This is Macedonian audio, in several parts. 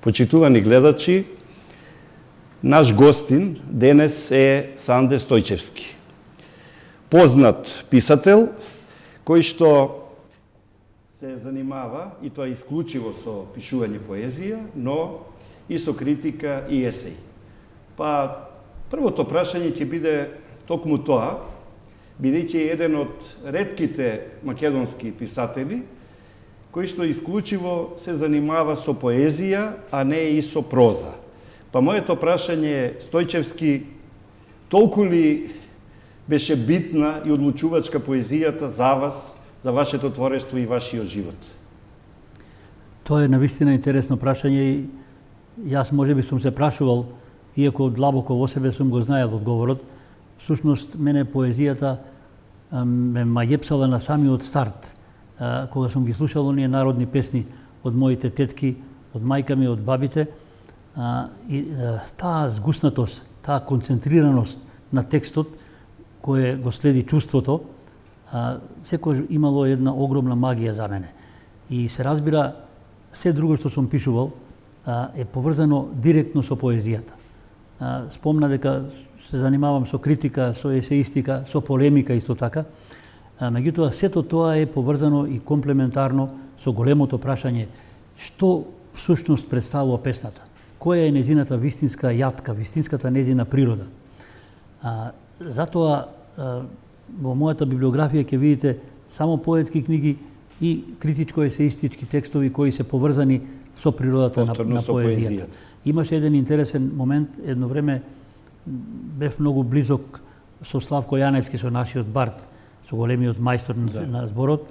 Почитувани гледачи, наш гостин денес е Санде Стојчевски. Познат писател, кој што се занимава, и тоа исклучиво со пишување поезија, но и со критика и есеј. Па, првото прашање ќе биде токму тоа, бидејќи е еден од ретките македонски писатели, кој што исклучиво се занимава со поезија, а не и со проза. Па моето прашање е, Стојчевски, толку ли беше битна и одлучувачка поезијата за вас, за вашето творештво и вашиот живот? Тоа е навистина интересно прашање и јас можеби сум се прашувал, иако длабоко во себе сум го знаел одговорот. Всушност, мене поезијата ме мајепсала на самиот старт, кога сум ги слушал оние народни песни од моите тетки, од мајка ми, од бабите, и таа згуснатост, таа концентрираност на текстот, кое го следи чувството, секој имало една огромна магија за мене. И се разбира, се друго што сум пишувал е поврзано директно со поезијата. Спомна дека се занимавам со критика, со есеистика, со полемика исто така. Меѓутоа, сето тоа е поврзано и комплементарно со големото прашање што всушност представува песната, која е незината вистинска јатка, вистинската незина природа. Затоа во мојата библиографија ќе видите само поетски книги и критичко-есеистички текстови кои се поврзани со природата на поезијата. Имаше еден интересен момент, едно време бев многу близок со Славко Јаневски, со нашиот бард, со големиот мајстор на зборот,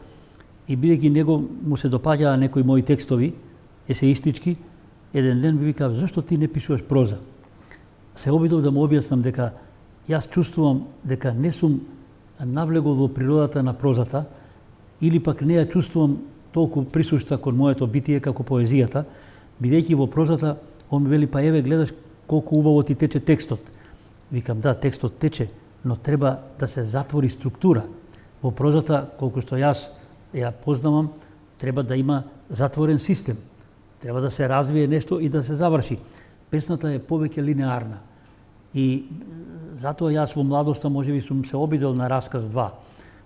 и бидејќи него му се допаѓаа некои мои текстови, есеистички, еден ден ми вика, зашто ти не пишуваш проза? Се обидов да му објаснам дека јас чувствувам дека не сум навлегол во природата на прозата, или пак не ја чувствувам толку присушта кон моето битие како поезијата, бидејќи во прозата он ми вели, па еве гледаш колку убаво ти тече текстот. Викам, да, текстот тече, но треба да се затвори структура. Во прозата, колку што јас ја познавам, треба да има затворен систем. Треба да се развие нешто и да се заврши. Песната е повеќе линеарна. И затоа јас во младоста можеби сум се обидел на расказ 2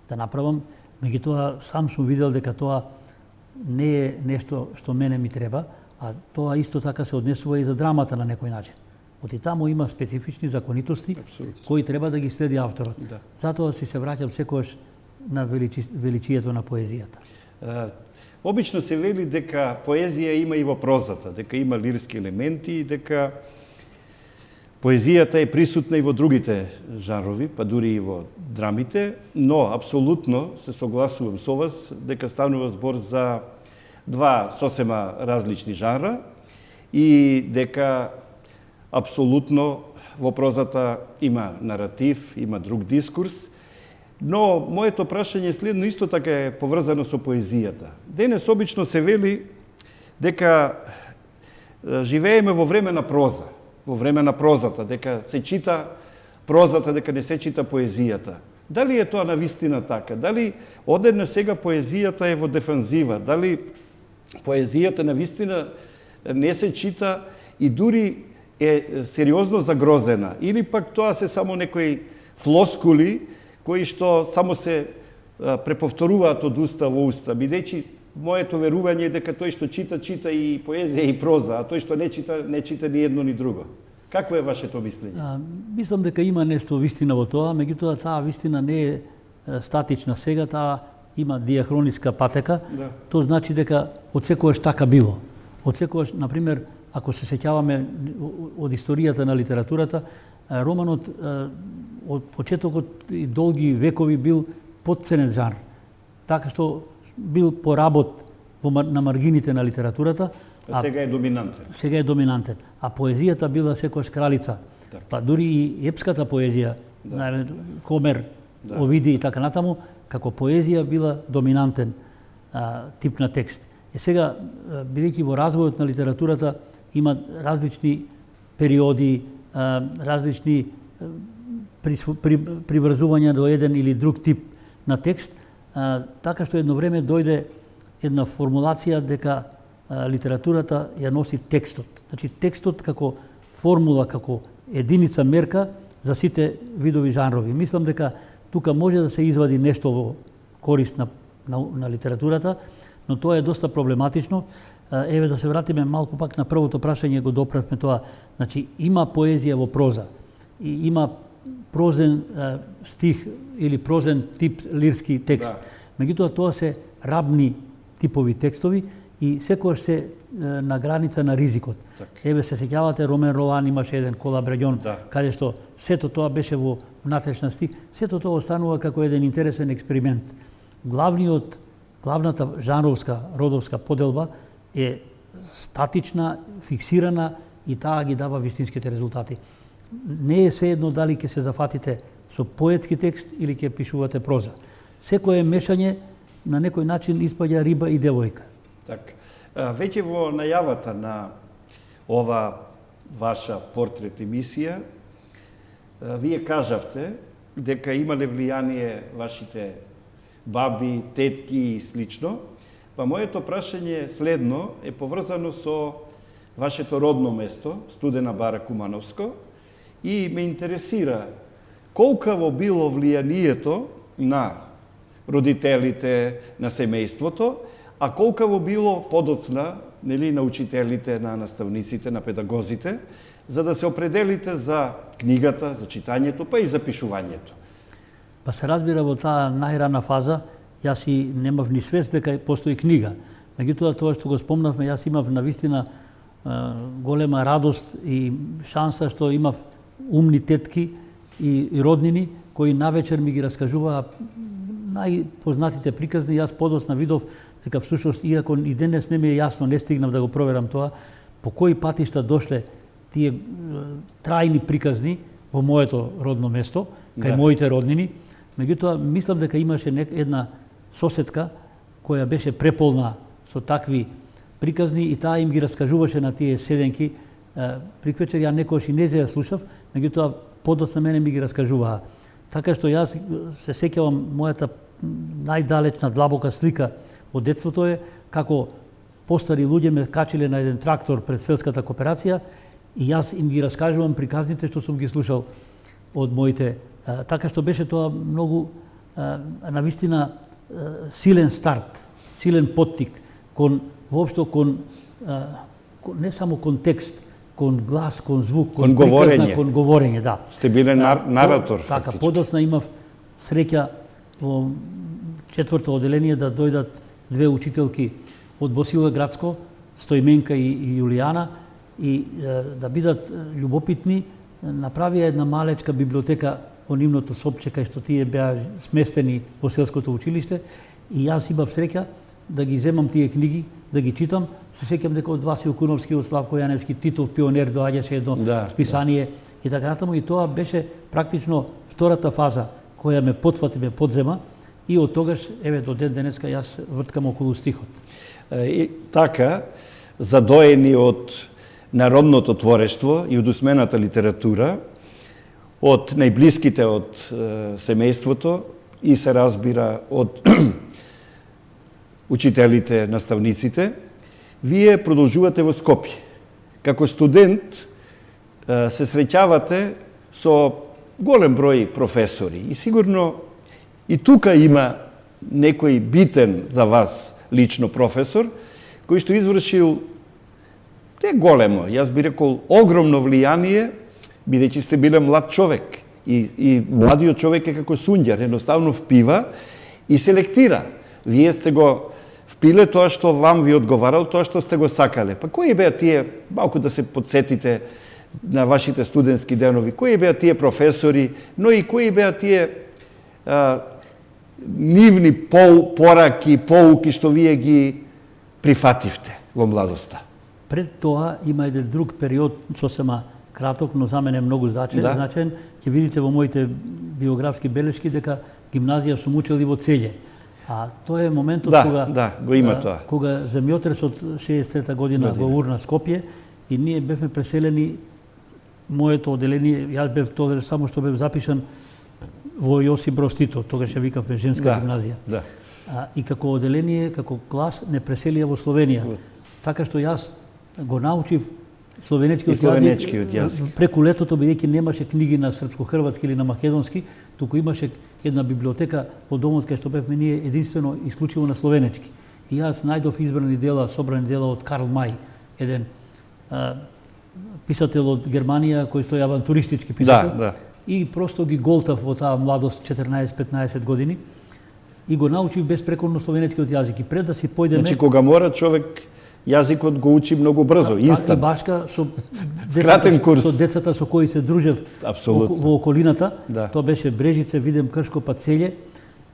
да направам, меѓутоа сам сум видел дека тоа не е нешто што мене ми треба, а тоа исто така се однесува и за драмата на некој начин. Оти таму има специфични законитости кои треба да ги следи авторот. Да. Затоа си се враќам секогаш на величието на поезијата. Обично се вели дека поезија има и во прозата, дека има лирски елементи и дека поезијата е присутна и во другите жанрови, па дури и во драмите, но апсолутно се согласувам со вас дека станува збор за два сосема различни жанра и дека апсолутно во прозата има наратив, има друг дискурс, но моето прашање следно исто така е поврзано со поезијата. Денес обично се вели дека живееме во време на проза, во време на прозата, дека се чита прозата, дека не се чита поезијата. Дали е тоа навистина така? Дали одеднаш сега поезијата е во дефанзива? Дали поезијата навистина не се чита и дури е сериозно загрозена? Или пак тоа се само некои флоскули кои што само се преповторуваат од уста во уста, бидејќи моето верување е дека тој што чита, чита и поезија и проза, а тој што не чита, не чита ни едно ни друго. Какво е вашето мислење? Мислам дека има нешто вистина во тоа, меѓутоа таа вистина не е статична сега, таа има диахрониска патека. Да. Тоа значи дека одсекогаш така било. Одсекогаш, например, ако се сеќаваме од историјата на литературата, романот од почетокот и долги векови бил потценет жанр, така што бил поработ на маргините на литературата. А сега е доминантен. Сега е доминантен. А поезијата била секојаш кралица. Так. Па дури и епската поезија, да. Хомер, да. Овиди и така натаму, како поезија била доминантен тип на текст. И сега, бидејќи во развојот на литературата има различни периоди, различни приврзувања до еден или друг тип на текст, така што едно време дојде една формулација дека литературата ја носи текстот. Значи текстот како формула, како единица мерка за сите видови жанрови. Мислам дека тука може да се извади нешто во корист на литературата, но тоа е доста проблематично. Еве да се вратиме малку пак на првото прашање, го доправме тоа. Значи има поезија во проза и има прозен стих или прозен тип лирски текст. Да. Меѓутоа тоа се рабни типови текстови и секогаш се на граница на ризикот. Так. Еве се сеќавате Ромен Ролан имаше еден Колабрегон, да. Каде што сето тоа беше во внатрешна стих, сето тоа останува како еден интересен експеримент. Главната жанровска, родовска поделба е статична, фиксирана и таа ги дава вистинските резултати. Не е sejedno дали ќе се зафатите со поетски текст или ќе пишувате проза. Секое мешање на некој начин испаѓа риба и девојка. Так. Веќе во најавата на ова ваша портрет емисија, вие кажавте дека имале влијание вашите баби, тетки и слично, па моето прашање следно е поврзано со вашето родно место, Студена Бара, Кумановско, и ме интересира колкаво било влијанието на родителите, на семејството, а колкаво било подоцна, нели, на учителите, на наставниците, на педагозите, за да се определите за книгата, за читањето, па и за пишувањето. Па се разбира во таа најрана фаза, јас и немав ни свест дека постои книга. Меѓутоа, тоа што го спомнавме, јас имав навистина голема радост и шанса што имав умни тетки и роднини кои навечер ми ги раскажуваа најпознатите приказни. Јас подоцна видов дека всушност, иако и денес не ми е јасно, не стигнав да го проверам тоа, по кои патишта дошле тие трајни приказни во моето родно место, кај моите роднини. Меѓутоа, мислам дека имаше една соседка која беше преполна со такви приказни и таа им ги раскажуваше на тие седенки. Приквечер ја некојаш и не ја слушав, меѓутоа подоцна мене ми ги раскажуваа. Така што јас се сеќавам, мојата најдалечна длабока слика од детството е како постари луѓе ме качиле на еден трактор пред селската кооперација и јас им ги раскажувам приказните што сум ги слушал од моите. Така што беше тоа многу навистина силен старт, силен поттик кон воопшто кон не само кон текст, кон глас, кон звук, кон приказна, кон говорење, да. Сте биле наратор, така, фактички. подоцна имав среќа во 4-то одделение да дојдат две учителки од Босилеградско, Стојменка и Јулијана, и да бидат љубопитни, направија една малечка библиотека во нивното сопче кај што тие беа сместени во селското училиште, и јас имав среќа да ги земам тие книги, да ги читам. Се сеќам дека од Васил Куновски, од Славко Јаневски, Титов пионер доаѓаше едно списание и така натаму, и тоа беше практично втората фаза која ме потфати, ме подзема, и од тогаш, еве до ден денеска, јас врткам околу стихот. И така, задоени од народното творештво и од усмената литература, од најблиските од семејството и се разбира од учителите, наставниците, вие продолжувате во Скопје. Како студент се среќавате со голем број професори и сигурно и тука има некој битен за вас лично професор, кој што извршил не големо, јас би рекол огромно влијание, бидејќи сте биле млад човек. И младиот човек е како сунѓер, едноставно впива и селектира. Вие сте го впиле тоа што вам ви одговарал, тоа што сте го сакале. Па кои беа тие, малку да се подсетите на вашите студентски денови, кои беа тие професори, но и кои беа тие нивни пораки, поуки што вие ги прифативте во младоста? Пред тоа има еден друг период, сосема краток, но за мене многу значен. Ќе видите во моите биографски белешки дека гимназија сум учел и во Целје. А тоа е моментот го има тоа. Кога земјотресот 63-та година го урна Скопје и ние бевме преселени, моето одделение, јас бев тогаш само што бев запишан во Јосип Броз Тито, тогаш ја викавме женска гимназија. И како одделение, како клас, не преселија во Словенија. Така што јас го научив словенечкиот јазик преку летото, бидејќи немаше книги на српско-хрватски или на македонски, туку имаше една библиотека во домот кај што бевме ние единствено исклучиво на словенечки. И јас најдов избрани дела, собрани дела од Карл Мај, еден писател од Германија кој што е авантуристички писател. Да. И просто ги голтав во таа младост, 14-15 години, и го научив безпрекорно словенечкиот јазик. И пред да си појдеме... Значи, кога мора човек, јазикот го учи многу брзо, инстант. И башка со кратен курс. Со децата со кои се дружев во околината. Да. Тоа беше Брежице, Видем, Кршко, Пацелје.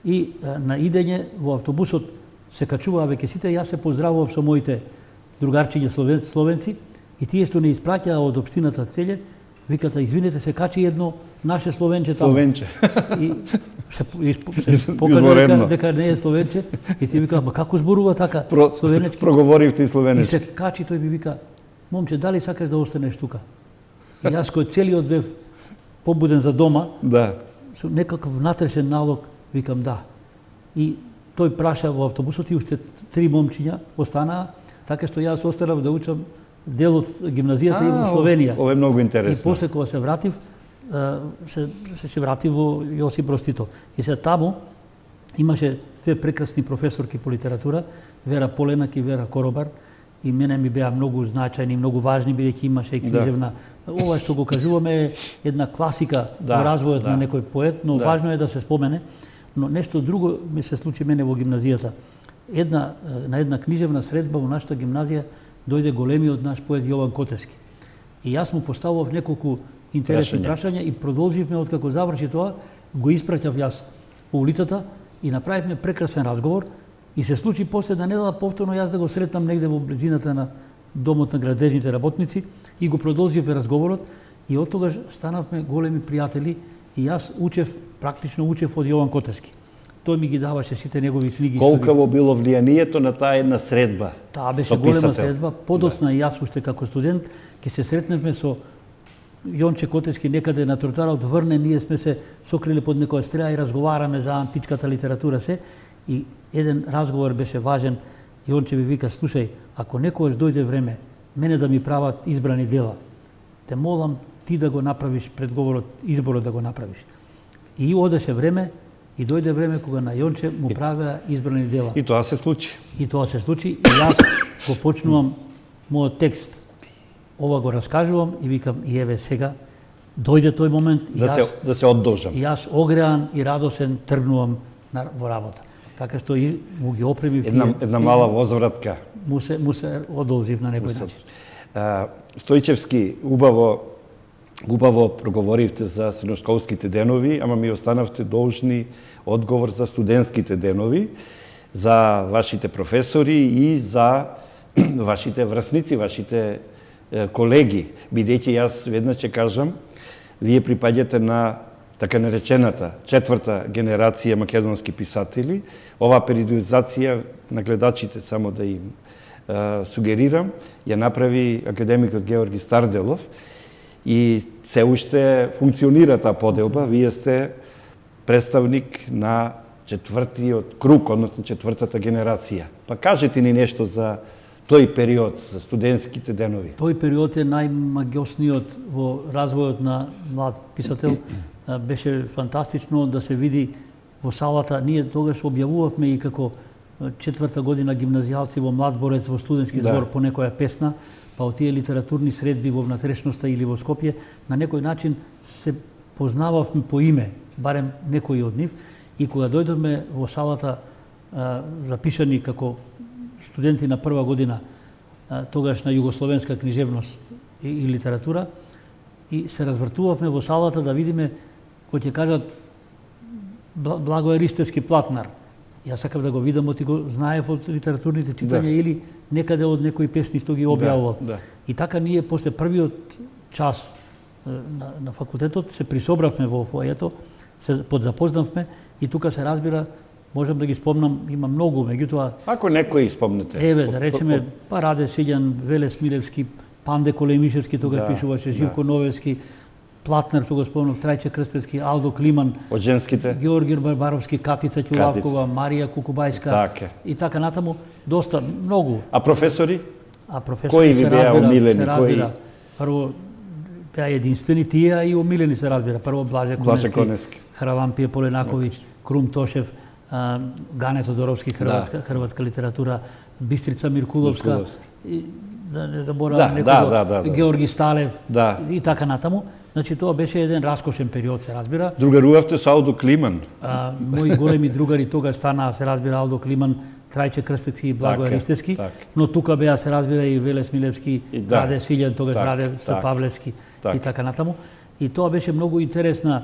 И на идење во автобусот се качуваа веќе сите, јас се поздравував со моите другарчиња словенци, и тие што не испраќаа од општината Целје, виката, извинете, се качи едно наше словенче таму. Словенче. И се покажа дека не е словенче, и ти вика, ма како зборува така словенечки? Проговоривте и словенечки. И се качи, тој ми вика, момче, дали сакаш да останеш тука? И јас кој целиот бев побуден за дома, да. со некаков внатрешен налог, викам да. И тој праша во автобусот и уште 3 момчиња останаа, така што јас останав да учам дел од гимназијата и во Словенија. Ова е многу интересно. И после кога се вратив, се вратив во Јосип Брз Тито. И се таму имаше две прекрасни професорки по литература, Вера Поленак и Вера Коробар, и мене ми беа многу значајни, многу важни, бидејќи имаше и книжевна. Ова што го кажуваме е една класика во развојот на некој поет, но важно е да се спомене. Но нешто друго ми се случи мене во гимназијата. На една книжевна средба во нашата гимназија дојде големиот наш поет Јован Котевски. И јас му поставував неколку интересни прашања и продолживме откако заврши тоа, го испраќав јас по улицата и направивме прекрасен разговор и се случи после да недела повторно јас да го сретнам негде во близината на домот на градежните работници и го продолживме разговорот и од тогаш станавме големи пријатели и јас практично учев од Јован Котевски. Тој ми ги даваше сите негови книги. Колкаво било влијанието на таа една средба? Таа беше голема средба. Подоцна и јас уште како студент ќе се сретневме со Јонче Котевски некаде на тротоарот Врне, ние сме се сокрили под некоја стреја и разговараме за античката литература се. И еден разговор беше важен. Јонче ми вика, слушај, ако некојаш дојде време мене да ми прават избрани дела, те молам ти да го направиш предговорот, изборот да го направиш. И одеше време, и дојде време кога на Јонче му правеа избрани дела. И тоа се случи. И јас го почнувам мојот текст. Ова го раскажувам и викам, и еве сега, дојде тој момент и да се одолжам. И јас огреан и радосен тргнувам во работа. Така што му ги опремив една мала возвратка. Му се одолжив на некој начин. Стојчевски, убаво проговоривте за средношколските денови, ама ми останавте должни одговор за студентските денови, за вашите професори и за вашите врсници, вашите колеги. Бидејќи јас веднаш ќе кажам, вие припаѓате на така наречената четврта генерација македонски писатели. Оваа периодизација на гледачите само да им сугерирам, ја направи академикот Георги Старделов и се уште функционира таа поделба. Вие сте представник на четвртиот круг, односно четвртата генерација. Па кажете ни нешто за тој период, за студентските денови. Тој период е најмагиосниот во развојот на млад писател. Беше фантастично да се види во салата. Ние тогаш објавувавме и како четврта година гимназијалци во Млад борец во студентски збор по некоја песна, па од тие литературни средби во внатрешноста или во Скопје, на некој начин се познававме по име, барем некои од нив, и кога дојдовме во салата запишани како студенти на прва година тогаш на југословенска книжевност и литература, и се развртувавме во салата да видиме кој ќе кажат Благој Ристевски Платнар. Јас сакав да го видам, оти го знаев од литературните читања или некаде од некои песни што ги објавувал. И така ние после првиот час на факултетот се присобравме во фојето, се подзапознавме и тука се разбира, можам да ги спомнам, има многу, меѓутоа... Ако некој спомнете. Еве, да речеме, Раде Силјан, Веле Смилевски, Панде Колемишевски, тогаш пишуваше, Живко Новевски, Платнер, што го спомнав, Трајче Крстевски, Алдо Климан, од женските, Георги Барбаровски, Катица Ќулавкова, Марија Кукубајска и така натаму, доста, многу. А професори? а професорите се разбира, прво беа единствени тие и омилени се разбира. Прво Блаже Конески, Харалампија Поленаковиќ, Крум Тошев, Гане Тодоровски, хрватска литература, Бистрица Миркуловска, и, да не заборавам некого, Георги Сталев и така натаму. Значи тоа беше еден раскошен период, се разбира. Другарувавте со Алдо Климан. Мои големи другари тогаш станаа, се разбира, Алдо Климан, Трајче Крстевски и Благој Ристевски, но тука беа, се разбира, и Веле Смилевски, Раде Силјан, тогаш Раде Павлевски и така натаму. И тоа беше многу интересна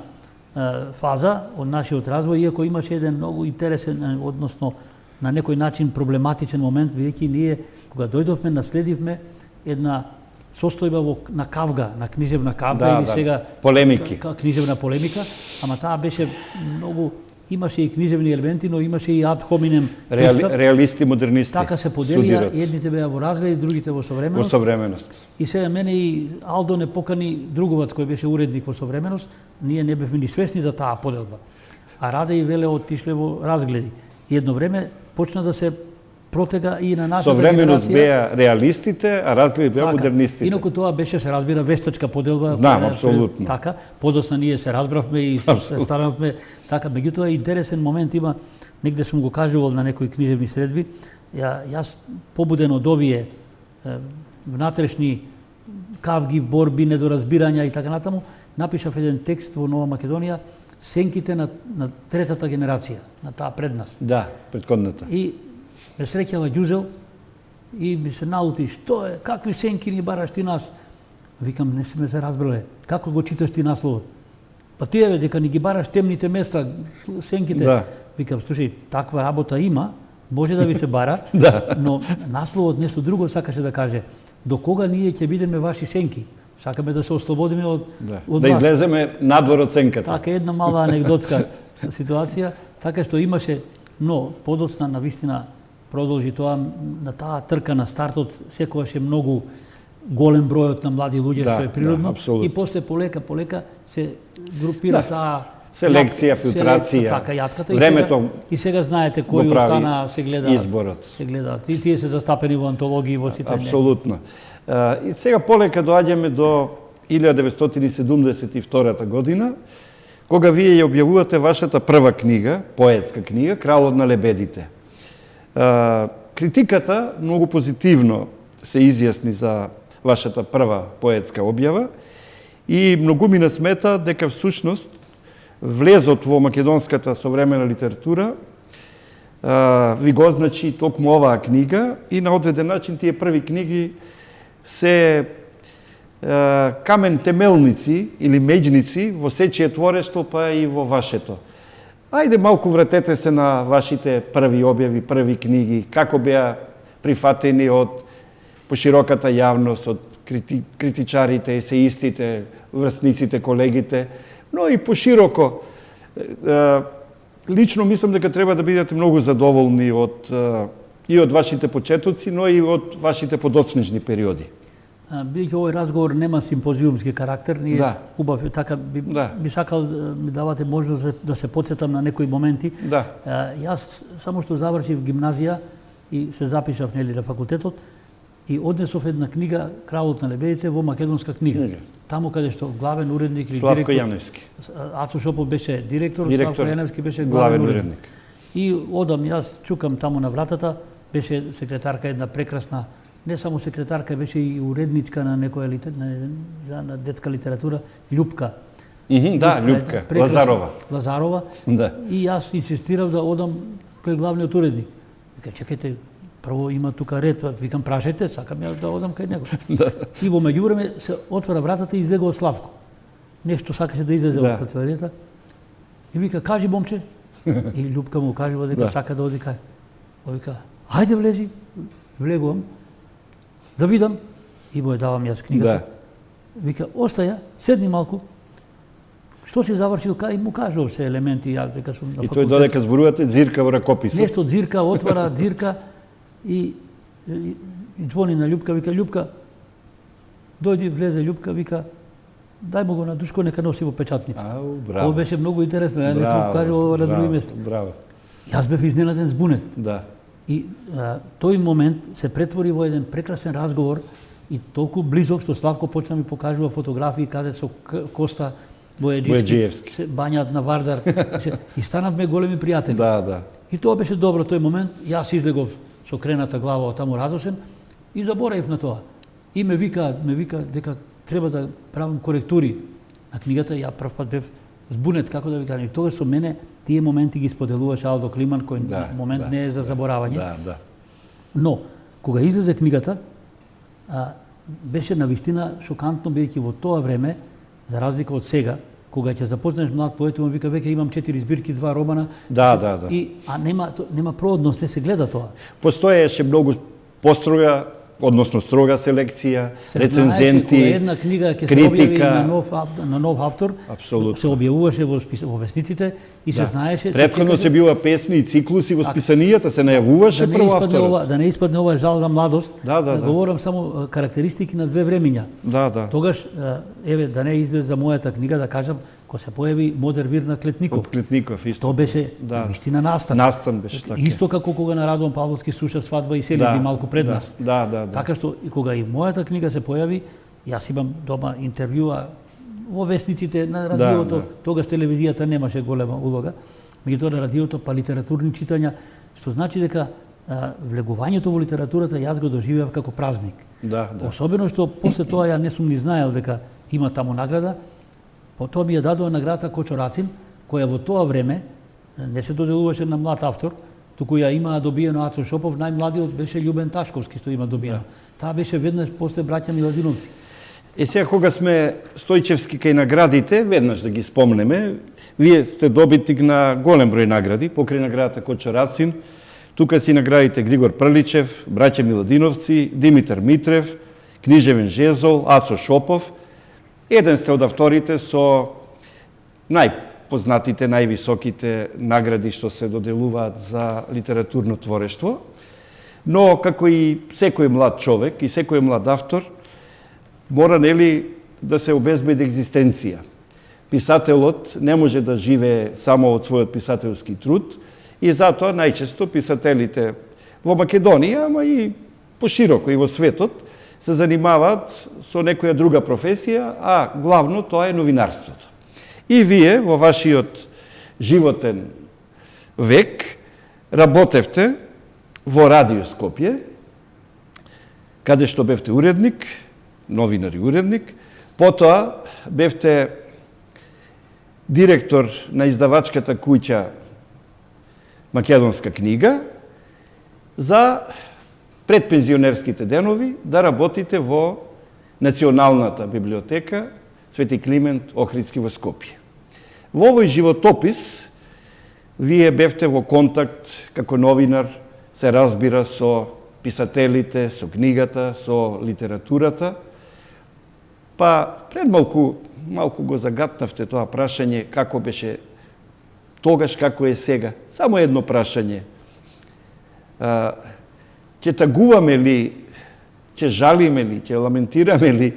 фаза од нашиот развој, иако имаше еден многу интересен, односно на некој начин проблематичен момент, бидејќи ние, кога дојдовме, наследивме една состојба на кавга, на книжевна кавга, или сега полемики. Книжевна полемика, ама таа беше многу, имаше и книжевни елементи, но имаше и ад хоминем пристап. Реалисти, модернисти. Така се поделија, едните беа во разгледи, другите во современост. Во современост. И сега мене и Алдо не покани друговат кој беше уредник во современост, ние не бевме ни свесни за таа поделба. А Раде и Веле отишле во разгледи. И едно време почна да се протега и на нашата современост беа реалистите, а разгледи беа модернистите. Инаку тоа беше, се разбира, вештачка поделба. Знам, апсолутно. Така, подосна ние се разбравме и се станавме така. Меѓутоа, интересен момент има, негде сум го кажувал на некои книжевни средби, јас побуден од овие внатрешни кавги, борби, недоразбирања и така натаму, напишав еден текст во Нова Македонија, сенките на третата генерација, на таа пред нас. Да, предходната. И ме среќава Ѓузел и ми се наути, што е, какви сенки ни бараш ти нас? Викам, не сме се разбрале. Како го читаш ти насловот? Па ти еве, дека ни ги бараш темните места, сенките. Да. Викам, слушај, таква работа има, може да ви се бара, но насловот нешто друго сакаше да каже. До кога ние ќе бидеме ваши сенки? Сакаме да се ослободиме од вас. Да излеземе надвор од сенката. Така, една мала анегдотска ситуација, така што имаше, но подоцна на вистина продолжи тоа, на таа трка на стартот, секогаш е многу голем бројот на млади луѓе, што е природно, и после полека се групира таа селекција, филтрација, така, јатката, времето и сега знаете кој остана, се гледа изборот. Се гледа, тие се застапени во антологии, во сите. Апсолутно. И сега полека доаѓаме до 1972 година, кога вие ја објавувате вашата прва книга, поетска книга, Кралот на лебедите. Критиката многу позитивно се изјасни за вашата прва поетска објава и многумина смета дека всушност влезот во македонската современа литература ви го означи токму оваа книга и на одреден начин тие први книги се камен темелници или меѓници во сечие творештво, па и во вашето. Ајде малку вратете се на вашите први објави, први книги, како беа прифатени од пошироката јавност, од критичарите, есеистите, врсниците, колегите, но и пошироко. Лично мислам дека треба да бидете многу задоволни и од вашите почетоци, но и од вашите подоцнежни периоди. Бидејќи овој разговор нема симпозиумски карактер, ние убав така би сакал да ми давате можност да се потсетам на некои моменти. Јас само што завршив гимназија и се запишав на факултетот и однесов една книга Кралот на лебедите во македонска книга. Таму каде што главен уредник или Славко Јаневски. Ацо Шопов беше директор, Славко Јаневски беше главен уредник. И одам, јас чукам таму на вратата, беше секретарка една прекрасна, не само секретарка, беше и уредничка на некоја на детска литература, Љупка. Љупка, Лазарова. И јас инсистирав да одам кој главниот уредник. Вика, чекајте, прво има тука ред, викам, прашајте, сакам ја да одам кај него. И во меѓувреме се отвора вратата и излегува Славко. Нешто сакаше да излезе од катедрата. И вика, кажи, момче. И Љупка му кажува дека сака да оди кај. Вика, ајде влези. Влегувам. Да видам, и му ја давам јас книгата. Вика, остаја, седни малку. Што си завршил, кај му кажувам се елементи, јас дека сум на факултет. И тој додека зборувате дзирка во ракописот. Нешто дзирка, отвара дзирка и звони на Љупка, вика, Љупка, дојди, влезе Љупка, вика, дај му го на Душко, нека носи во печатница. Ова беше многу интересно, ја не сум кажувал ова на други места. Браво. Јас бев изненаден, збунет. И тој момент се претвори во еден прекрасен разговор и толку близок што Славко почна ми покажува фотографии каде со Коста Бојаджиевски се бањаат на Вардар и станавме големи пријатели. Да. И тоа беше добро тој момент. Јас излегов со крената глава од таму радосен и заборавив на тоа. И ме вика дека треба да правам коректури на книгата. Ја прв пат бев збунет, како да ви кажам. И тогаш со мене тие моменти ги споделуваше Алдо Климан, кој момент не е за заборавање. Да. Но, кога излезе книгата, беше навистина шокантно, бидејќи во тоа време, за разлика од сега, кога ќе започнеш млад поет, му вика веќе имам 4 збирки, 2 романа. Да. Нема проводност, не се гледа тоа. Постоеше многу построга, односно строга селекција, рецензенти, кога една книга ќе се објави на нов автор, се објавуваше во весниците и се знаеше. Претходно се била песни и циклуси во списанијата, се најавуваше прво авторот. Да не испадне ова жал за младост. Да. Говорам само карактеристики на две времиња. Да. Тогаш, еве, да не излезе за мојата книга, да кажам, кога се појави Модер вир на Клетников. Од Клетников, исто. Тоа беше вистина настан. Настан беше така. Исто како кога на Радон Павловски слуша Свадба и селидби малку пред нас. Да. Така што и кога и мојата книга се појави, јас имам дома интервјуа во весниците, на радиото, тогаш телевизијата немаше голема улога, меѓутоа на радиото па литературни читања, што значи дека влегувањето во литературата јас го доживеав како празник. Да. Особено што после тоа ја не сум ни знаел дека има таму награда. Потоа ми ја дадоа наградата Кочо Рацин, која во тоа време не се доделуваше на млад автор, туку ја имаа добиено Ацо Шопов, најмладиот беше Љубен Ташковски што има добиено. Таа беше веднаш после браќа Миладиновци. Сега кога сме Стојчевски кај наградите, веднаш да ги спомнеме, вие сте добитник на голем број награди, покрај наградата Кочо Рацин, тука си наградите Григор Прличев, браќа Миладиновци, Димитар Митрев, Книжевен Жезол, Ацо Шопов. Еден сте од авторите со најпознатите, највисоките награди што се доделуваат за литературно творештво, но како и секој млад човек и секој млад автор, мора да се обезбеди екзистенција. Писателот не може да живее само од својот писателски труд и затоа најчесто писателите во Македонија, ама и пошироко и во светот, се занимаваат со некоја друга професија, а главно тоа е новинарството. И вие во вашиот животен век работевте во Радио Скопје, каде што бевте уредник, новинар и уредник, потоа бевте директор на издавачката куќа Македонска книга, за предпензионерските денови да работите во Националната библиотека Свети Климент Охридски во Скопје. Во овој животопис вие бевте во контакт како новинар, се разбира, со писателите, со книгата, со литературата. Па пред малку го загатнавте тоа прашање како беше тогаш, како е сега. Само едно прашање. Ќе тагуваме ли, ќе жалиме ли, ќе ламентираме ли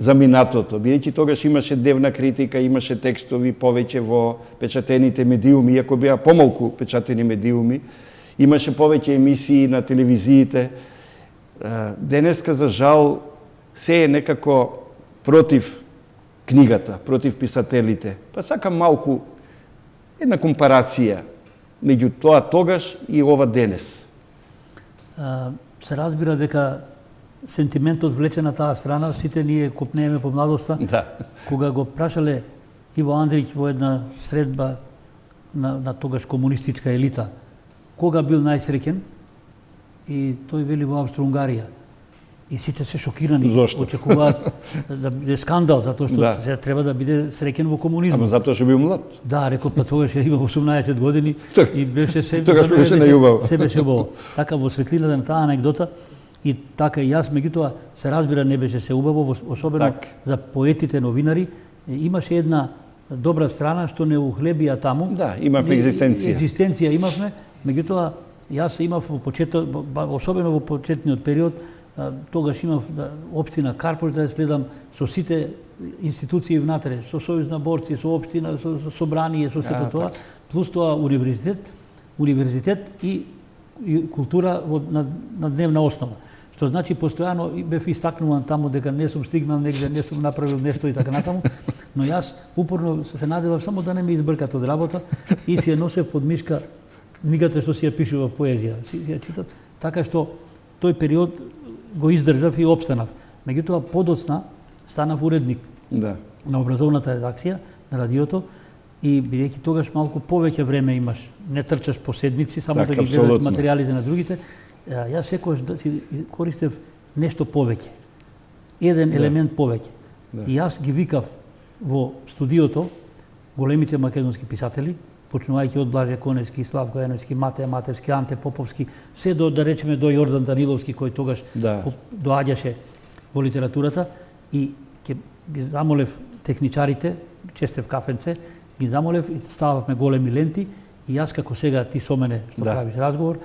за минатото, бидејќи тогаш имаше дневна критика, имаше текстови повеќе во печатените медиуми, иако беа помалку печатени медиуми, имаше повеќе емисии на телевизиите. Денеска, за жал, се е некако против книгата, против писателите. Па сакам малку една компарација меѓу тоа тогаш и ова денес. Се разбира дека сентиментот влече на таа страна, сите ние копнееме по младоста. Да. Кога го прашале Иво Андрич во една средба на тогаш комунистичка елита, кога бил најсреќен, и тој вели во Австро-Унгарија. И сите се шокирани, очекуваат да биде скандал, затоа што треба да биде среќен во комунизмот. Ама затоа што бил млад. Да, рекол, па тогаш има 18 години и беше се беше најубаво. Се беше убаво. Така во светлината на таа анекдота и така и јас, меѓутоа се разбира не беше се убаво, особено за поетите новинари, имаше една добра страна што не ухлебија таму. Да, имавме екзистенција. Екзистенција имавме, меѓутоа јас имав во почеток, особено во почетниот период, тогаш имав општина Карпош да ја следам со сите институции внатре, со Сојуз на борци, со општина, со собрание, со сето тоа, плюс тоа универзитет и и култура на дневна основа. Што значи постојано бев истакнуван таму дека не сум стигнал негде, не сум направил нешто и така натаму, но јас упорно се надевав само да не ме избркат од работа и си ја носев под мишка книгата што си ја пишува поезија. Си ја читат, така што тој период го издржав и обстанав. Меѓутоа подоцна станав уредник на образовната редакција на радиото и бидејќи тогаш малку повеќе време имаш, не трчаш по седмици, само да ги гледаш материјалите на другите, јас секогаш да си користев нешто повеќе. Еден елемент повеќе. И јас ги викав во студиото големите македонски писатели, почнувајќи од Блаже Коневски, Славко Јановски, Матеја Матевски, Анте Поповски, се до, да речеме, до Јордан Даниловски, кој тогаш доаѓаше во литературата, и ќе ги замолев техничарите, честев кафенце, ги замолев и стававме големи ленти, и јас како сега ти со мене што правиш разговор,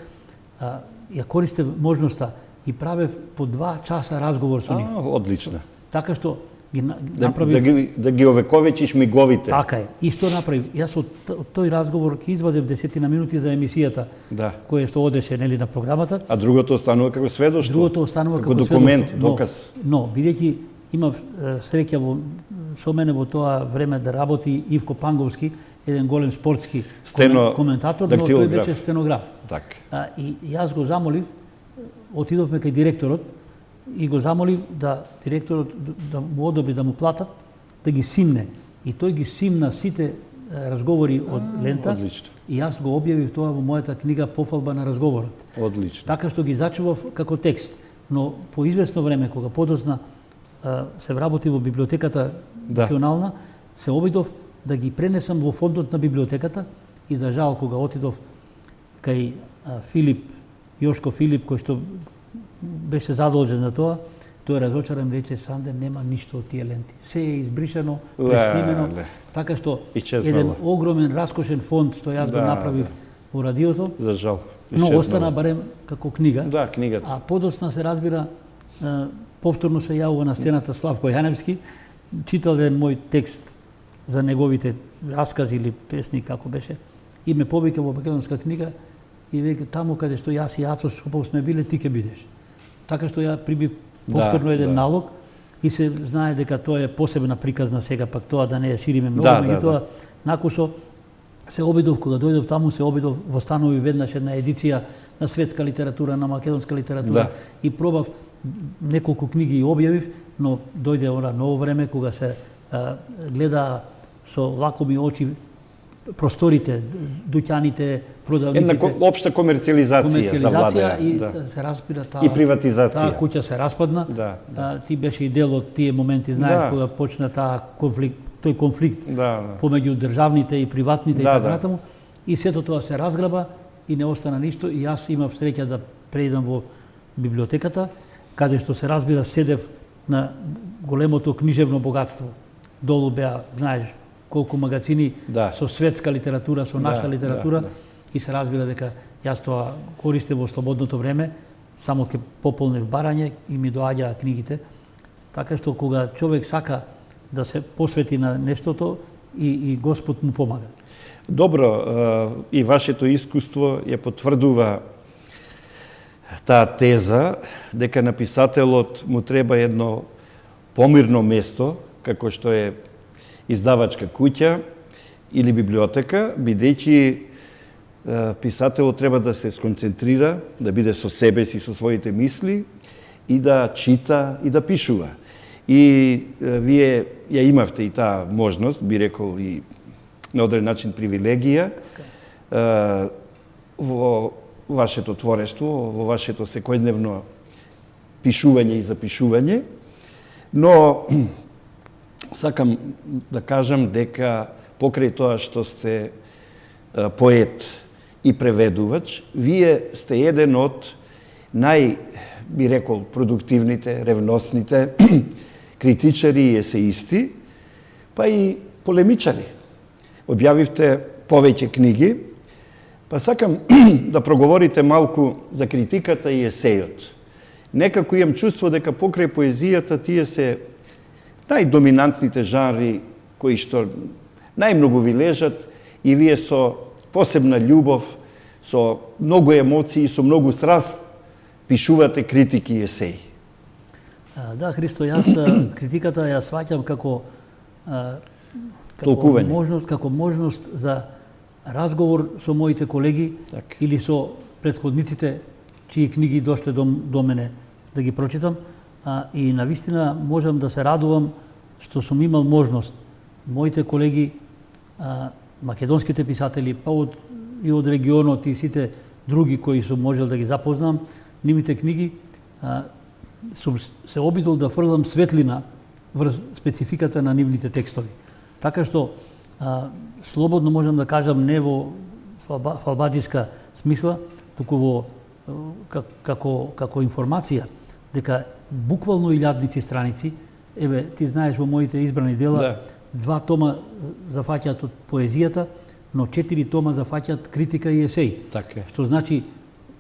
ја користев можноста и правев по 2 часа разговор со нив. Одлично. Така што ги направив... Да ги овековечиш миговите. Така е. И што направив? Јас од тој разговор ќе извадев 10 минути за емисијата, која што одеше нели на програмата. А другото останува како сведоштво. Другото останува како документ, доказ. Но бидејќи имав среќа со мене во тоа време да работи Ивко Панговски, еден голем спортски коментатор, но тој беше стенограф. И јас го замолив, отидовме кај директорот и го замолив да директорот да му одобри да му платат, да ги симне. И тој ги симна сите разговори од лента. Одлично. И јас го објавив тоа во мојата книга Пофалба на разговорот. Одлично. Така што ги зачував како текст. Но по известно време, кога подоцна се вработи во библиотеката национална, се обидов да ги пренесам во фондот на библиотеката и за жал кога отидов кај Филип, Јошко Филип, кој што беше задолжен за тоа, тој разочаран рече: Санде, нема ништо од тие ленти. Се е избришено, преснимено, така што еден огромен, раскошен фонд што јас го направив во радиото, за жал, но остана барем како книга. Да, книгата. А подоцна се разбира, повторно се јавува на сцената Славко Јаневски, читал еден мој текст за неговите раскази или песни, како беше, и ме повика во македонска книга и веќе таму каде што јас и Ацо Шопов сме биле, ти ке бидеш. Така што ја прибив повторно еден налог и се знае дека тоа е посебна приказна сега, пак тоа да не ја шириме многу, меѓутоа накусо се обидов, кога дојдов таму, се обидов, востанови веднаш една едиција на светска литература, на македонска литература и пробав неколку книги и објавив, но дојде она ново време кога се гледа со лакоми очи просторите, дуќаните, продавниците. Една општа комерцијализација завладеа. И се разбира таа... И приватизација. Таа куќа се распадна. Ти беше и дел од тие моменти, знаеш, кога почна тој конфликт помеѓу државните и приватните и така натаму. И сето тоа се разграба и не остана ништо. И јас имав среќа да преидам во библиотеката, каде што се разбира седев на големото книжевно богатство. Долу беа, знаеш, колку магазини со светска литература, со наша литература, и се разбира дека јас тоа користев во слободното време, само ке пополнев барање и ми доаѓаа книгите. Така што кога човек сака да се посвети на нештото, и Господ му помага. Добро, и вашето искуство ја потврдува таа теза дека на писателот му треба едно помирно место, како што е издавачка куќа или библиотека, бидејќи писателот треба да се сконцентрира, да биде со себе си, со своите мисли и да чита и да пишува. И вие ја имавте и таа можност, би рекол и на одреден начин привилегија во вашето творештво, во вашето секојдневно пишување и запишување, но сакам да кажам дека покрај тоа што сте поет и преведувач, вие сте еден од би рекол, продуктивните, ревносните критичари и есеисти, па и полемичари. Објавивте повеќе книги, па сакам да проговорите малку за критиката и есејот. Некако имам чувство дека покрај поезијата тие се најдоминантните жанри кои што најмногу ви лежат и вие со посебна љубов, со многу емоции, со многу страст пишувате критики и есеи. Да, Христо, јас критиката ја сваќам како можност за разговор со моите колеги или со претходниците чии книги дошле до мене да ги прочитам. И навистина можам да се радувам што сум имал можност моите колеги, македонските писатели, па и од регионот и сите други кои сум можел да ги запознам, нивните книги, сум се обидел да фрлам светлина врз спецификата на нивните текстови. Така што слободно можам да кажам не во фалбаджиска смисла, туку во како информација дека буквално илјадници страници, еве ти знаеш во моите избрани дела, 2 тома зафаќаат од поезијата, но 4 тома зафаќаат критика и есеи. Така. Што значи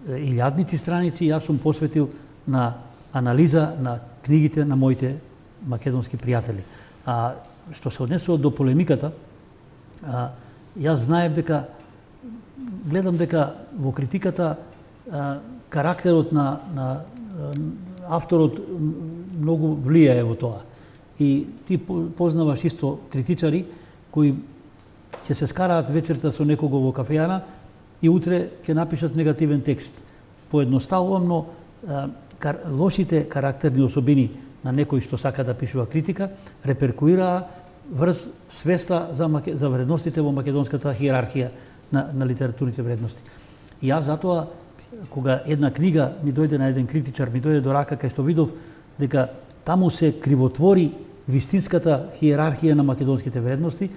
илјадници страници јас сум посветил на анализа на книгите на моите македонски пријатели. Што се однесува до полемиката, јас знаев дека гледам дека во критиката карактерот на авторот многу влијае во тоа. И ти познаваш исто критичари кои ќе се скараат вечерта со некого во кафејана и утре ќе напишат негативен текст. Поедноставувам, но лошите карактерни особини на некој што сака да пишува критика реперкуираа врз свеста за вредностите во македонската хиерархија на литературните вредности. И јас затоа, кога една книга ми дојде на еден критичар, ми дојде до рака кај што видов дека таму се кривотвори вистинската хиерархија на македонските вредности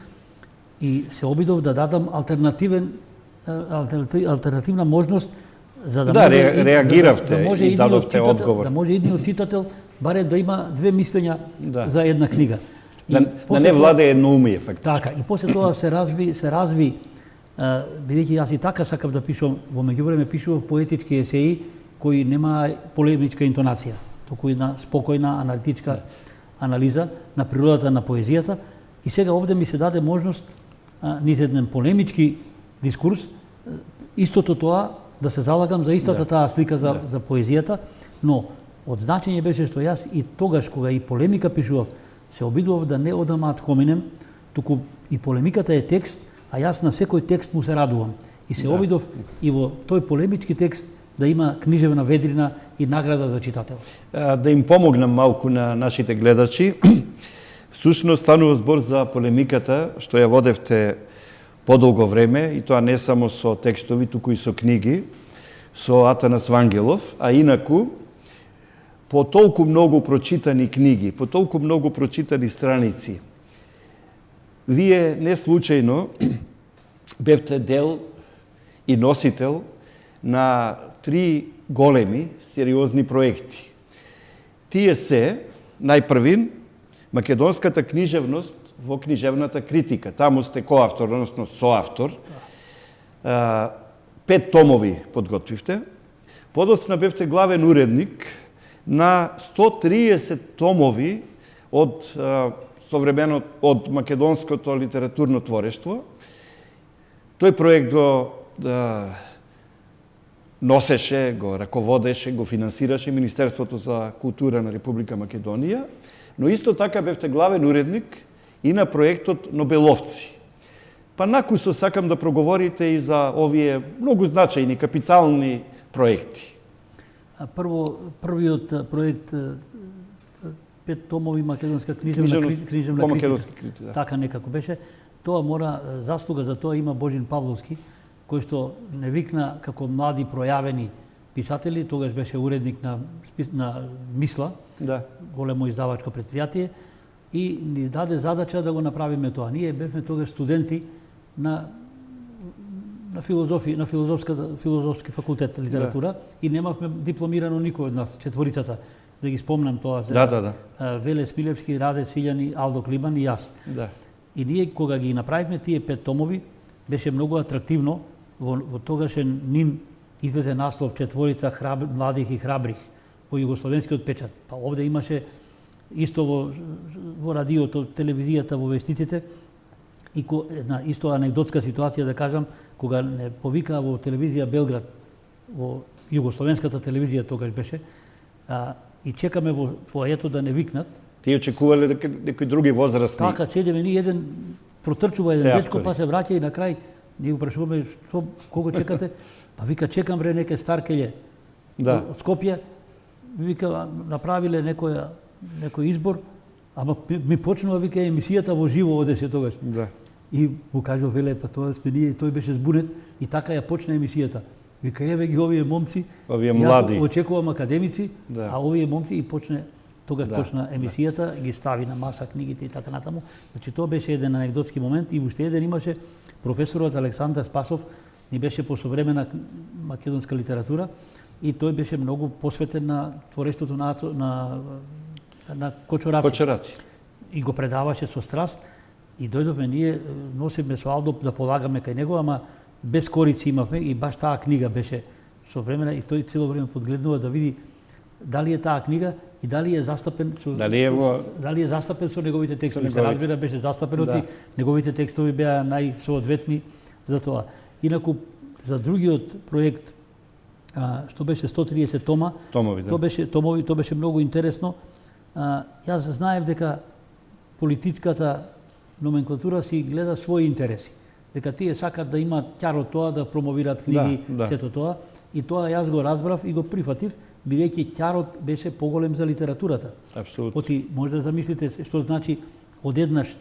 и се обидов да дадам алтернативна можност за да реагиравте и дадовте одговор. Да може идниот читател барем да има две мислења за една книга. Да не владее едноумие, фактично. Така, и после тоа се разви бидејќи јас и така сакав да пишувам, во меѓувреме пишував поетички есеи кои нема полемичка интонација, туку една спокојна аналитичка анализа на природата на поезијата. И сега овде ми се даде можност низ еден полемички дискурс, истото тоа да се залагам за истата таа слика за поезијата, но од значење беше што јас и тогаш кога и полемика пишував, се обидував да не одам ад хоминем, туку и полемиката е текст, а јас на секој текст му се радувам. И се обидов и во тој полемички текст да има книжевна ведрина и награда за читател. Да им помогнам малку на нашите гледачи. Всушност станува збор за полемиката што ја водевте подолго време, и тоа не само со текстови, туку и со книги, со Атанас Вангелов, а инаку по толку многу прочитани книги, по толку многу прочитани страници, вие не случајно бевте дел и носител на 3 големи, сериозни проекти. Тие се, најпрвин, македонската книжевност во книжевната критика. Таму сте коавтор, односно соавтор. 5 томови подготвивте. Подоцна бевте главен уредник на 130 томови од од македонското литературно творештво. Тој проект го носеше, го раководеше, го финансираше Министерството за култура на Република Македонија, но исто така бевте главен уредник и на проектот Нобеловци. Па накусо сакам да проговорите и за овие многу значајни, капитални проекти. Првиот проект 5 томови македонска книжевна критика, така некако беше. Тоа мора, заслуга за тоа има Божин Павловски, кој што не викна како млади пројавени писатели, тогаш беше уредник на Мисла, големо издавачко предпријатие, и ни даде задача да го направиме тоа. Ние бевме тогаш студенти на филозофски факултет литература и немавме дипломирано никој од нас, четворицата, да ги спомнам тоа. Веле Смилевски, Раде Силјани, Алдо Климан и јас. И ние кога ги направивме тие 5 томови, беше многу атрактивно. Во тогашен НИН излезе наслов четворица младих и храбрих во југословенскиот печат. Па овде имаше исто во радиото, телевизијата, во вестиците, И една исто анегдотска ситуација да кажам, кога не повикаа во телевизија Белград, во југословенската телевизија тогаш беше, и чекаме во фоајето да не викнат. Тие очекувале дека некои други возрастни. Така, седеме ни еден протрчува еден дечко, па се враќа и на крај ние го прашуваме што кого чекате? Па вика чекам бре неке старкеле. Да. Од Скопје, вика направиле некој избор, ама ми почнува вика емисијата во живо одеше тогаш. Да. И му кажува веле па тоа сме ние, тој беше збунет и така ја почна емисијата. Вика еве ги овие момци, овие млади. Јас очекувам академици, да. А овие момци и почна почна емисијата, ги стави на маса книгите и така натаму. Значи тоа беше еден анегдотски момент и уште еден имаше професорот Александар Спасов, ни беше по современа македонска литература и тој беше многу посветен на творештвото на Кочораци. И го предаваше со страст и дојдовме ние, носиме со Алдо да полагаме кај него, ама без корици имавме и баш таа книга беше современа и тој цело време подгледнува да види дали е таа книга и дали е застапен со неговите текстови. Се разбира, беше застапен и неговите текстови беа најсоодветни за тоа. Инаку за другиот проект што беше 130 тома, тоа беше многу интересно. Јас знаев дека политичката номенклатура си гледа своји интереси. Дека тие сакат да имаат ќар од тоа да промовираат книги, сето тоа. И тоа јас го разбрав и го прифатив, бидејќи ќарот беше поголем за литературата. Апсолутно. Оти може да замислите што значи одеднаш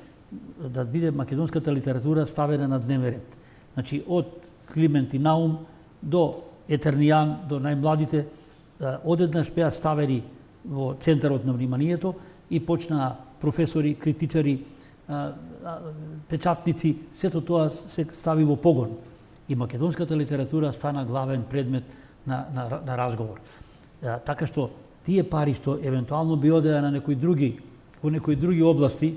да биде македонската литература ставена на дневен ред. Значи од Климент и Наум до Етернијан, до најмладите, одеднаш беа ставени во центарот на вниманието и почнаа професори, критичари, печатници, сето тоа се стави во погон. И македонската литература стана главен предмет на разговор. Така што тие пари што евентуално би одеа на некои други области,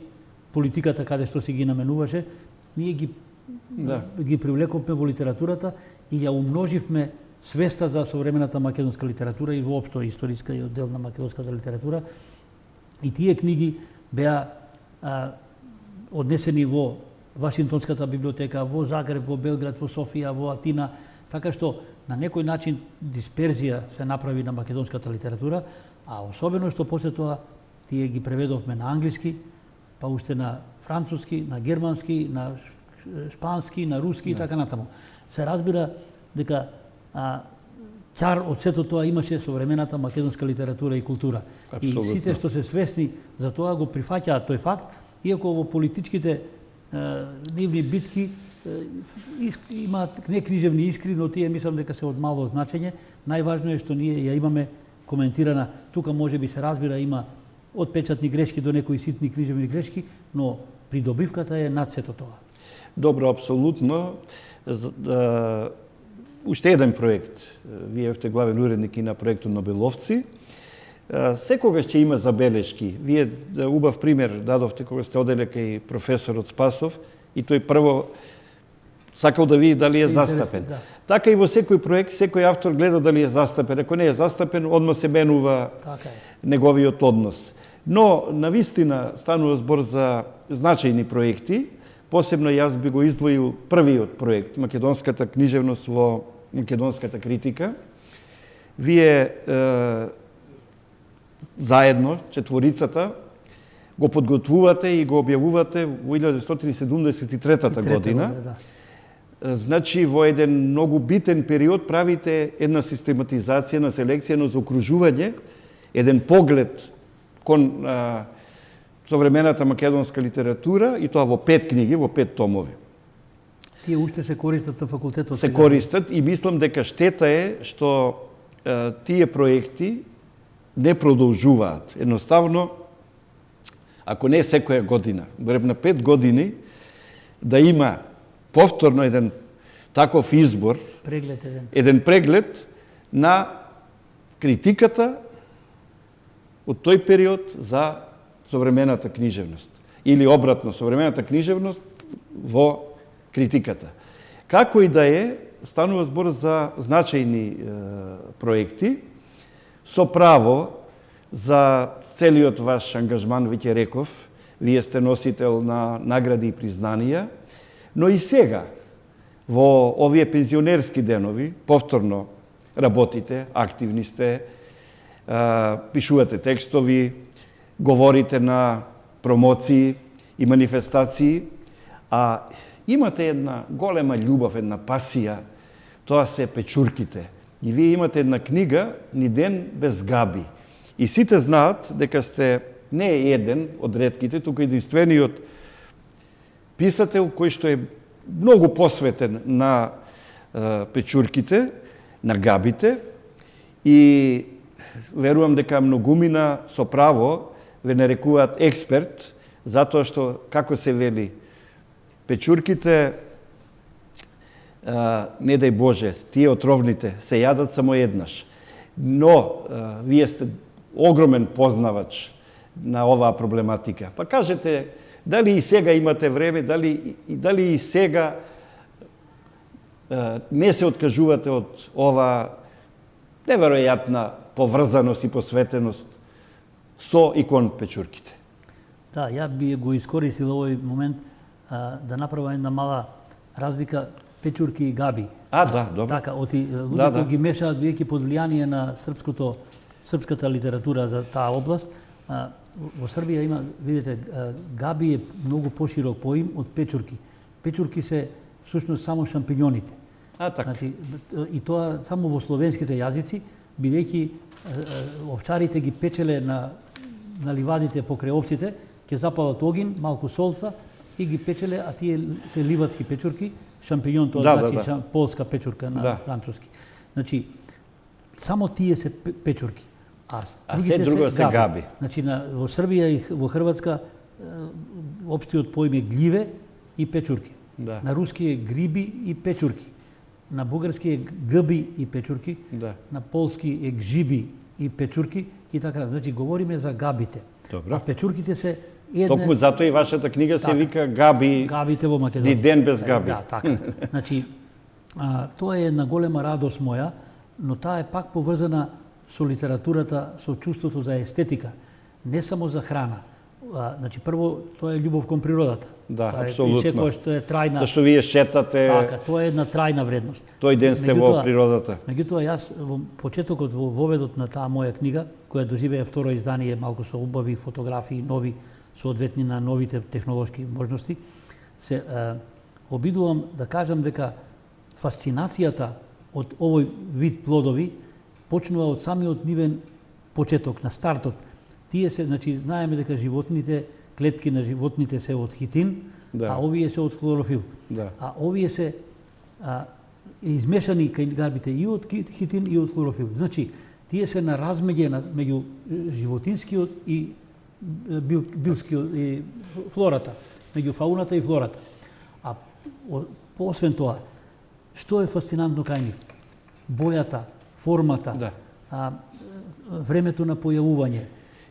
политиката каде што си ги наменуваше, ние ги привлековме во литературата и ја умноживме свеста за современата македонска литература и воопшто историска и оддел на македонската литература. И тие книги беа однесени во Вашингтонската библиотека, во Загреб, во Белград, во Софија, во Атина, така што на некој начин дисперзија се направи на македонската литература, а особено што после тоа тие ги преведовме на англиски, па уште на француски, на германски, на шпански, на руски и така натаму. Се разбира дека ќар од сето тоа имаше современата македонска литература и култура. Абсолютно. И сите што се свесни за тоа го прифаќаат тој факт, иако во политичките нивни битки имаат некнижевни искри, но тие мислам дека се од мало значење. Најважно е што ние ја имаме коментирана, тука може би се разбира има од печатни грешки до некои ситни книжевни грешки, но придобивката е над сето тоа. Добро, апсолутно. Уште еден проект. Вие сте главен уредник и на проектот Нобеловци. Секогаш ќе има забелешки. Вие убав пример дадовте кога сте оделе кај професорот Спасов и тој прво сакал да види дали е застапен. Да. Така и во секој проект, секој автор гледа дали е застапен. Ако не е застапен, одма се менува неговиот однос. Но, навистина, станува збор за значајни проекти. Посебно јас би го издвоил првиот проект, македонската книжевност во македонската критика. Вие заедно, четворицата, го подготвувате и го објавувате во 1973 година. Да. Значи, во еден многу битен период правите една систематизација на селекција на заокружување, еден поглед кон современата македонска литература и тоа во 5 книги, во 5 томови. Тие уште се користат на факултетот? Се користат и мислам дека штета е што тие проекти не продолжуваат. Едноставно, ако не секоја година, барем на 5 години, да има повторно еден таков избор, еден преглед на критиката од тој период за современата книжевност. Или обратно, современата книжевност во критиката. Како и да е, станува збор за значајни проекти, со право за целиот ваш ангажман, веќе реков, вие сте носител на награди и признанија, но и сега, во овие пензионерски денови, повторно работите, активни сте, пишувате текстови, говорите на промоции и манифестации, а имате една голема љубов, една пасија, тоа се печурките. И вие имате една книга "Ни ден без габи". И сите знаат дека сте не еден од ретките, туку единствениот писател кој што е многу посветен на печурките, на габите, и верувам дека многумина со право ве нарекуваат експерт, затоа што, како се вели, печурките, не дај Боже, тие отровните се јадат само еднаш. Но вие сте огромен познавач на оваа проблематика. Па кажете, дали и сега имате време, дали и сега не се откажувате од оваа неверојатна поврзаност и посветеност со и кон печурките? Да, ја би го искористил овој момент да направам една мала разлика печурки и габи. Да, добро. Така, луѓето ги мешаат веќе под влијание на српската литература за таа област. Во Србија има, видите, габи е многу поширок поим од печурки. Печурки се всушност само шампиньоните. Така. Значи, и тоа само во словенските јазици, бидејќи овчарите ги печеле на ливадите покрај овците, ќе запалат огин, малку солца и ги печеле, а тие се ливадски печурки, шампиньон, тоа значи полска печурка на француски. Значи, само тие се печурки. А се друго се габи. Значи, во Србија и во Хрватска општиот поим е гљиве и печурки. Да. На руски е гриби и печурки. На бугарски е гъби и печурки. Да. На полски е гжиби и печурки и така. Значи, говориме за габите. Добро. А печурките се едне... Токму затоа и вашата книга се вика "Габи". Габите во Македонија. Ни ден без габи. Да, така. Значи, тоа е една голема радост моја, но таа е пак поврзана со литературата, со чувството за естетика, не само за храна. Значи, прво, тоа е љубов кон природата. Да, тоа апсолутно. И секој што е трајна... Зашто вие шетате... Така, тоа е една трајна вредност. Тој ден сте во природата. Меѓутоа, јас во почетокот, во воведот на таа моја книга, која доживеа второ издание, малку со убави фотографии, нови, соодветни на новите технолошки можности, се обидувам да кажам дека фасцинацијата од овој вид плодови почнува од самиот нивен почеток, на стартот. Тие се, значи, знаеме дека животните, клетки на животните се од хитин, а овие се од хлорофил. Да. А овие се измешани кај габите и од хитин и од хлорофил. Значи, тие се на размеѓе меѓу животинскиот и билскиот и флората, меѓу фауната и флората. А освен тоа, што е фасцинантно кај нив? Бојата, формата, времето на појавување.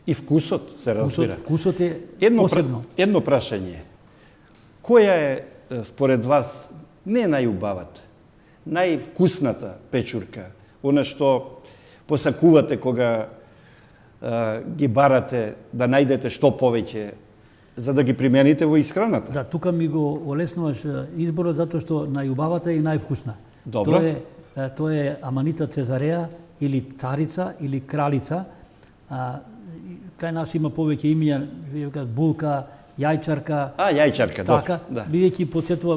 И вкусот, се разбира. Вкусот е посебно. Едно прашање. Која е, според вас, не најубавата, највкусната печурка, она што посакувате кога ги барате да најдете што повеќе, за да ги примените во исхраната? Да, тука ми го олеснуваш изборот, затоа што најубавата е и највкусна. Добро. Тоа е аманита цезареа, или царица, или кралица. Кај нас има повеќе имиња, булка, јајчарка. Јајчарка, така, да. Бидејќи потсетува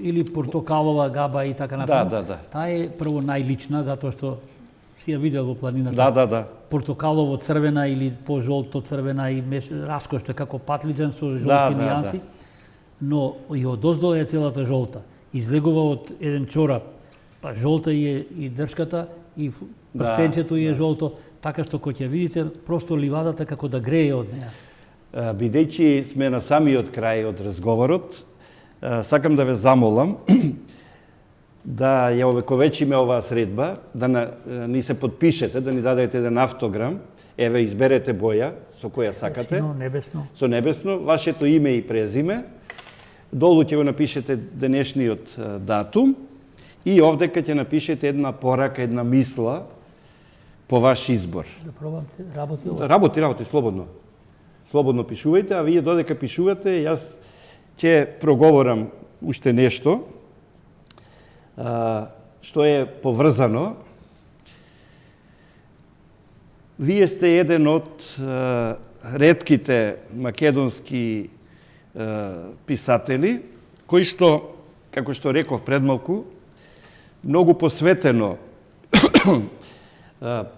или портокалова габа и така натаму. Да. Таа е прво најлична, затоа што си ја видел во планината. Да. Портокалово црвена или по-жолто црвена и раскошна како патлиџан со жолти нијанси. Но и одоздол е целата жолта. Излегува од еден чорап, па жолта и дршката и прстенчето е жолто, така што кога ќе видите просто ливадата како да грее од неа. Бидејќи сме на самиот крај од разговорот, сакам да ве замолам да ја овековечиме оваа средба, да ни се подпишете, да ни дадете еден автограм, еве изберете боја со која сакате. Сино, небесно. Со небесно, вашето име и презиме. Долу ќе го напишете денешниот датум и овдека ќе напишете една порака, една мисла по ваш избор. Да пробам, работи ова? Работи, слободно. слободно пишувајте, а вие додека пишувате, јас ќе проговорам уште нешто што е поврзано. Вие сте еден од ретките македонски писатели кои што, како што реков пред малку, многу посветено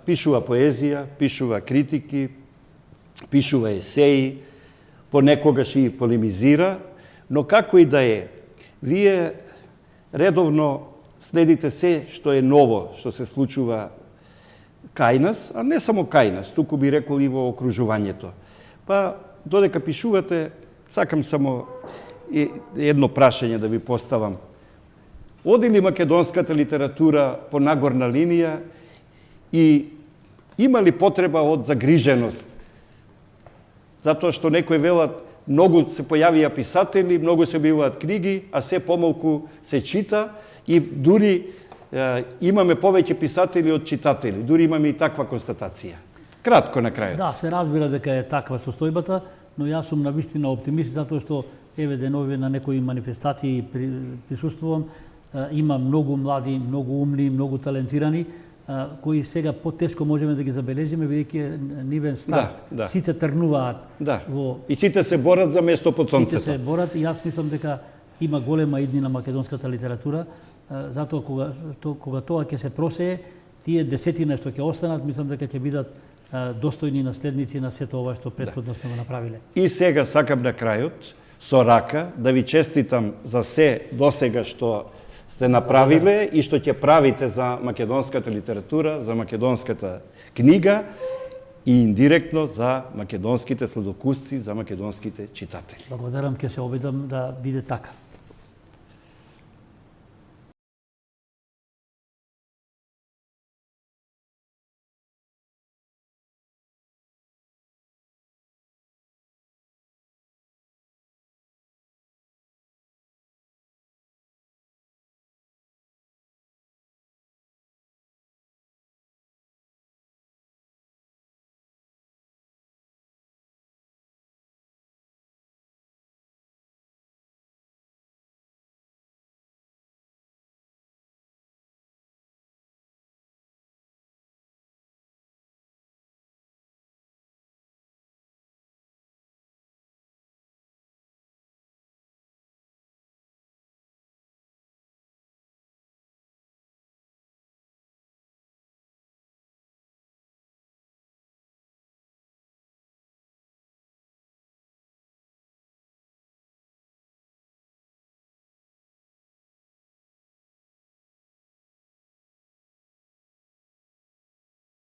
пишува поезија, пишува критики, пишува есеи, понекогаш и полемизира, но како и да е, вие редовно следите се што е ново, што се случува кај нас, а не само кај нас, туку би рекол и во окружувањето. Па, додека пишувате, сакам само едно прашање да ви поставам. Оди ли македонската литература по нагорна линија и има ли потреба од загриженост? Затоа што некои велат, многу се појавија писатели, многу се објавуваат книги, а се помалку се чита и дури имаме повеќе писатели од читатели. Дури имаме и таква констатација. Кратко на крајот. Да, се разбира дека е таква состојбата, но јас сум навистина оптимист затоа што еве денови на некои манифестации присуствувам, има многу млади, многу умни, многу талентирани кои сега потеско можеме да ги забележиме бидејќи е нивен старт. Да. Сите тргнуваат во и сите се борат за место под сонцето. Сите се борат и јас мислам дека има голема иднина македонската литература, затоа кога тоа ќе се просее, тие десетина што ќе останат, мислам дека ќе бидат достојни наследници на сето ова што претходно сме го направиле. И сега сакам на крајот со рака да ви честитам за се досега што сте направиле и што ќе правите за македонската литература, за македонската книга и индиректно за македонските следокусци, за македонските читатели. Благодарам, ќе се обидам да биде така.